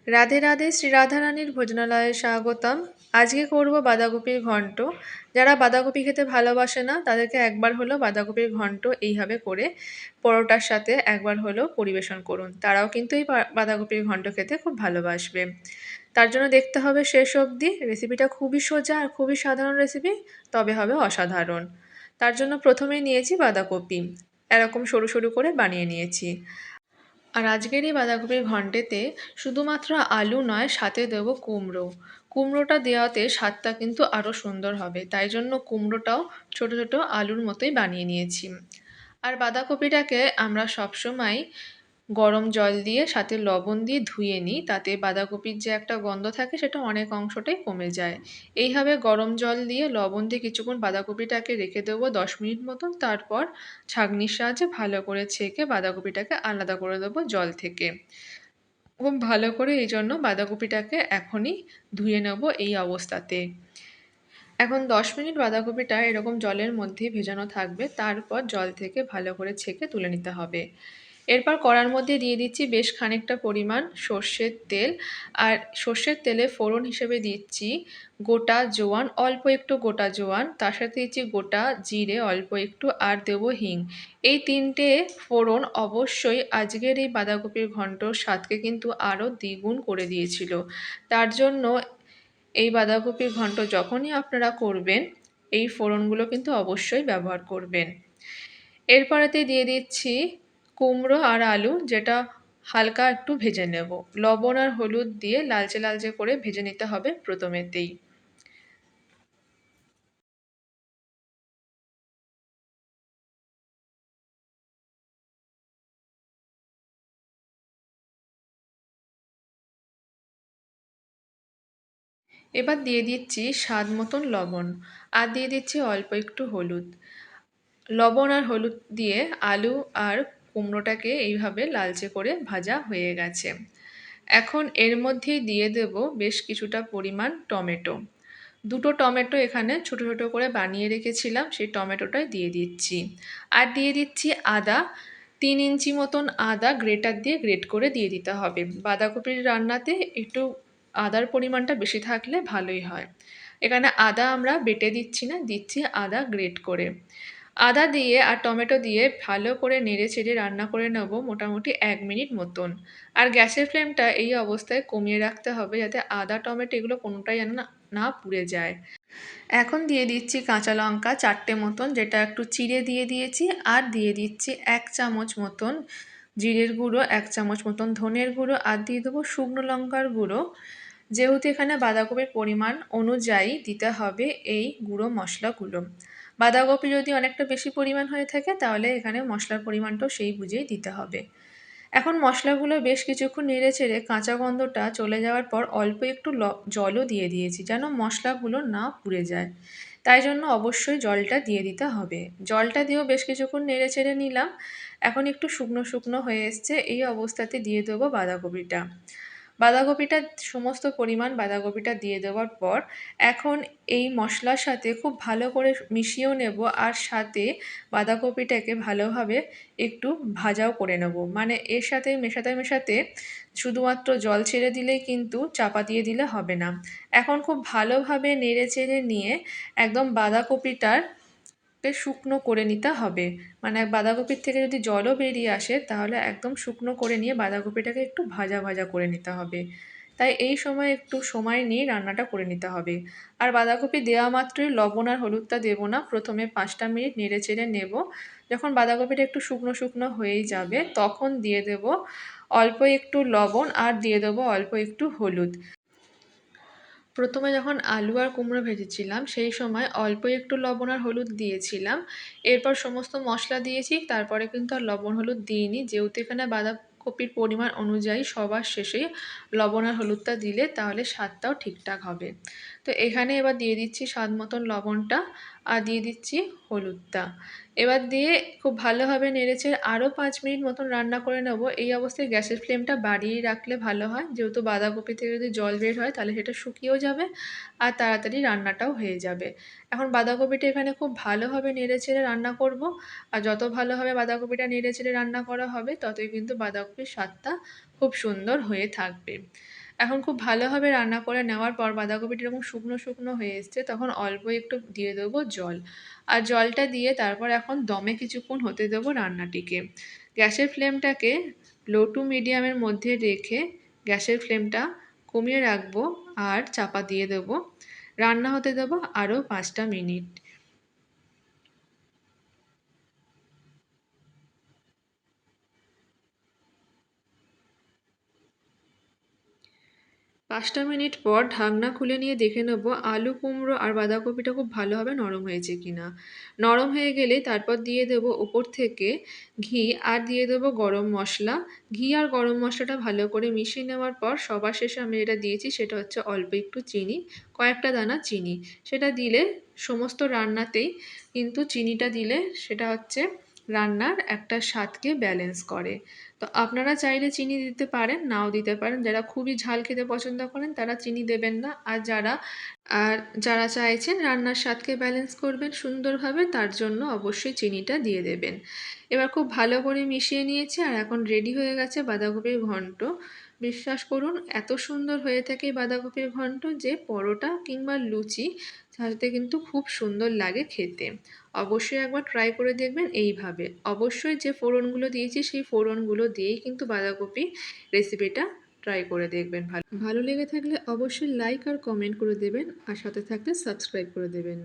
রাধে রাধে, শ্রী রাধারানীর ভোজনালয়ে স্বাগতম। আজকে করব বাঁধাকপির ঘন্ট। যারা বাঁধাকপি খেতে ভালোবাসে না তাদেরকে একবার হলো বাঁধাকপির ঘন্ট এইভাবে করে পরোটার সাথে একবার হলো পরিবেশন করুন, তারাও কিন্তু এই বাঁধাকপির ঘন্ট খেতে খুব ভালোবাসবে। তার জন্য দেখতে হবে শেষ অবধি। রেসিপিটা খুবই সোজা আর খুবই সাধারণ রেসিপি, তবে হবে অসাধারণ। তার জন্য প্রথমেই নিয়েছি বাঁধাকপি, এরকম সরু সরু করে বানিয়ে নিয়েছি। আর আজকের এই বাঁধাকপির ঘন্টেতে শুধুমাত্র আলু নয়, সাথে দেবো কুমড়ো। কুমড়োটা দেওয়াতে স্বাদটা কিন্তু আরও সুন্দর হবে, তাই জন্য কুমড়োটাও ছোট ছোট আলুর মতোই বানিয়ে নিয়েছি। আর বাঁধাকপিটাকে আমরা সবসময় গরম জল দিয়ে সাথে লবণ দিয়ে ধুয়ে নিই, তাতে বাঁধাকপির যে একটা গন্ধ থাকে সেটা অনেক অংশটাই কমে যায়। এইভাবে গরম জল দিয়ে লবণ দিয়ে কিছুক্ষণ বাঁধাকপিটাকে রেখে দেবো 10 মিনিট মতন, তারপর ছাঁকনির সাহায্যে ভালো করে ছেঁকে বাঁধাকপিটাকে আলাদা করে দেবো জল থেকে। খুব ভালো করে এই জন্য বাঁধাকপিটাকে এখনই ধুয়ে নেব এই অবস্থাতে। এখন 10 মিনিট বাঁধাকপিটা এরকম জলের মধ্যেই ভেজানো থাকবে, তারপর জল থেকে ভালো করে ছেঁকে তুলে নিতে হবে। এরপর কড়ার মধ্যে দিয়ে দিচ্ছি বেশ খানিকটা পরিমাণ সর্ষের তেল। আর সর্ষের তেলে ফোড়ন হিসেবে দিচ্ছি গোটা জোয়ান, অল্প একটু গোটা জোয়ান, তার সাথে দিচ্ছি গোটা জিরে অল্প একটু, আর দেবো হিং। এই তিনটে ফোড়ন অবশ্যই আজকের এই বাঁধাকপির ঘন্টর স্বাদকে কিন্তু আরও দ্বিগুণ করে দিয়েছিল। তার জন্য এই বাঁধাকপির ঘন্ট যখনই আপনারা করবেন এই ফোড়নগুলো কিন্তু অবশ্যই ব্যবহার করবেন। এরপরেতে দিয়ে দিচ্ছি কুমড়ো আর আলু, যেটা হালকা একটু ভেজে নেব। লবণ আর হলুদ দিয়ে লালচে লালচে করে ভেজে নিতে হবে প্রথমেতেই। এবার দিয়ে দিচ্ছি স্বাদ মতন লবণ, আর দিয়ে দিচ্ছি অল্প একটু হলুদ। লবণ আর হলুদ দিয়ে আলু আর কুমড়োটাকে এইভাবে লালচে করে ভাজা হয়ে গেছে। এখন এর মধ্যেই দিয়ে দেব বেশ কিছুটা পরিমাণ টমেটো। দুটো টমেটো এখানে ছোট ছোট করে বানিয়ে রেখেছিলাম, সেই টমেটোটাই দিয়ে দিচ্ছি। আর দিয়ে দিচ্ছি আদা, 3 ইঞ্চি মতন আদা গ্রেটার দিয়ে গ্রেট করে দিয়ে দিতে হবে। বাঁধাকপির রান্নাতে একটু আদার পরিমাণটা বেশি থাকলে ভালোই হয়। এখানে আদা আমরা বেটে দিচ্ছি না, দিচ্ছি আদা গ্রেট করে। আদা দিয়ে আর টমেটো দিয়ে ভালো করে নেড়ে চেড়ে রান্না করে নেব মোটামুটি 1 মিনিট মতন। আর গ্যাসের ফ্লেমটা এই অবস্থায় কমিয়ে রাখতে হবে, যাতে আদা টমেটো এগুলো কোনোটাই যেন না না পুড়ে যায়। এখন দিয়ে দিচ্ছি কাঁচা লঙ্কা 4টে মতন, যেটা একটু চিড়ে দিয়ে দিয়েছি। আর দিয়ে দিচ্ছি 1 চামচ মতন জিরের গুঁড়ো, 1 চামচ মতন ধনের গুঁড়ো, আর দিয়ে দেবো শুকনো লঙ্কার গুঁড়ো। যেহেতু এখানে বাঁধাকপির পরিমাণ অনুযায়ী দিতে হবে এই গুঁড়ো মশলাগুলো। বাঁধাকপি যদি অনেকটা বেশি পরিমাণ হয়ে থাকে তাহলে এখানে মশলার পরিমাণটাও সেই বুঝেই দিতে হবে। এখন মশলাগুলো বেশ কিছুক্ষণ নেড়ে চেড়ে কাঁচা গন্ধটা চলে যাওয়ার পর অল্প একটু জলও দিয়ে দিয়েছি, যেন মশলাগুলো না পুড়ে যায়। তাই জন্য অবশ্যই জলটা দিয়ে দিতে হবে। জলটা দিয়েও বেশ কিছুক্ষণ নেড়ে চেড়ে নিলাম। এখন একটু শুকনো শুকনো হয়ে এসছে, এই অবস্থাতে দিয়ে দেবো বাঁধাকপিটা। বাঁধাকপিটা সমস্ত পরিমাণ বাঁধাকপিটা দিয়ে দেওয়ার পর এখন এই মশলার সাথে খুব ভালো করে মিশিয়েও নেব, আর সাথে বাঁধাকপিটাকে ভালোভাবে একটু ভাজাও করে নেব। মানে এর সাথে মেশাতে মেশাতে শুধুমাত্র জল ছেড়ে দিলেই কিন্তু চাপা দিয়ে দিলে হবে না। এখন খুব ভালোভাবে নেড়ে চেড়ে নিয়ে একদম বাঁধাকপিটার শুকনো করে নিতে হবে। মানে বাঁধাকপির থেকে যদি জলও বেরিয়ে আসে তাহলে একদম শুকনো করে নিয়ে বাঁধাকপিটাকে একটু ভাজা ভাজা করে নিতে হবে। তাই এই সময় একটু সময় নিয়ে রান্নাটা করে নিতে হবে। আর বাঁধাকপি দেওয়া মাত্রই লবণ আর হলুদটা দেবো না, প্রথমে 5টা মিনিট নেড়ে চেড়ে নেব। যখন বাঁধাকপিটা একটু শুকনো শুকনো হয়েই যাবে তখন দিয়ে দেব অল্প একটু লবণ, আর দিয়ে দেবো অল্প একটু হলুদ। প্রথমে যখন আলু আর কুমড়ো ভেজেছিলাম সেই সময় অল্প একটু লবণ আর হলুদ দিয়েছিলাম। এরপর সমস্ত মশলা দিয়েছি, তারপরে কিন্তু আর লবণ হলুদ দিইনি, যেহেতু এখানে বাঁধাকপির পরিমাণ অনুযায়ী সবার শেষে লবণ আর হলুদটা দিলে তাহলে স্বাদটাও ঠিকঠাক হবে। তো এখানে এবার দিয়ে দিচ্ছি স্বাদ মতন লবণটা, আর দিয়ে দিচ্ছি হলুদটা। এবার দিয়ে খুব ভালোভাবে নেড়েচেড়ে আরও 5 মিনিট মতন রান্না করে নেব। এই অবস্থায় গ্যাসের ফ্লেমটা বাড়িয়ে রাখলে ভালো হয়, যেহেতু বাঁধাকপি থেকে যদি জল বের হয় তাহলে সেটা শুকিয়েও যাবে আর তাড়াতাড়ি রান্নাটাও হয়ে যাবে। এখন বাঁধাকপিটা এখানে খুব ভালোভাবে নেড়েচেড়ে রান্না করব। আর যত ভালোভাবে বাঁধাকপিটা নেড়েচেড়ে রান্না করা হবে ততই কিন্তু বাঁধাকপির স্বাদটা খুব সুন্দর হয়ে থাকবে। এখন খুব ভালোভাবে রান্না করে নেওয়ার পর বাঁধাকপিটা এরকম শুকনো শুকনো হয়ে এসছে, তখন অল্প একটু দিয়ে দেবো জল। আর জলটা দিয়ে তারপর এখন দমে কিছুক্ষণ হতে দেবো রান্নাটিকে। গ্যাসের ফ্লেমটাকে লো টু মিডিয়ামের মধ্যে রেখে গ্যাসের ফ্লেমটা কমিয়ে রাখবো আর চাপা দিয়ে দেবো। রান্না হতে দেবো আরও 5টা মিনিট। 5টা মিনিট পর ঢাকনা খুলে নিয়ে দেখে নেব আলু, কুমড়ো আর বাঁধাকপিটা খুব ভালোভাবে নরম হয়েছে কিনা। নরম হয়ে গেলে তারপর দিয়ে দেবো ওপর থেকে ঘি আর দিয়ে দেবো গরম মশলা। ঘি আর গরম মশলাটা ভালো করে মিশিয়ে নেওয়ার পর সবার শেষে আমি যেটা দিয়েছি সেটা হচ্ছে অল্প একটু চিনি, কয়েকটা দানা চিনি। সেটা দিলে সমস্ত রান্নাতেই কিন্তু চিনিটা দিলে সেটা হচ্ছে রান্নার একটা স্বাদকে ব্যালেন্স করে। তো আপনারা চাইলে চিনি দিতে পারেন, নাও দিতে পারেন। যারা খুবই ঝাল খেতে পছন্দ করেন তারা চিনি দেবেন না। আর যারা চাইছেন রান্নার স্বাদকে ব্যালেন্স করবেন সুন্দরভাবে, তার জন্য অবশ্যই চিনিটা দিয়ে দেবেন। এবার খুব ভালো করে মিশিয়ে নিয়েছি আর এখন রেডি হয়ে গেছে বাঁধাকপির ঘন্ট। বিশ্বাস করুন এত সুন্দর হয়ে থাকে এই বাঁধাকপির ঘন্ট যে পরোটা কিংবা লুচি সাথে কিন্তু খুব সুন্দর লাগে খেতে। অবশ্যই একবার ট্রাই করে দেখবেন এইভাবে। অবশ্যই যে ফোড়নগুলো দিয়েছি সেই ফোড়নগুলো দিয়েই কিন্তু বাঁধাকপি রেসিপিটা ট্রাই করে দেখবেন। ভালো লেগে থাকলে অবশ্যই লাইক আর কমেন্ট করে দেবেন আর সাথে থাকলে সাবস্ক্রাইব করে দেবেন।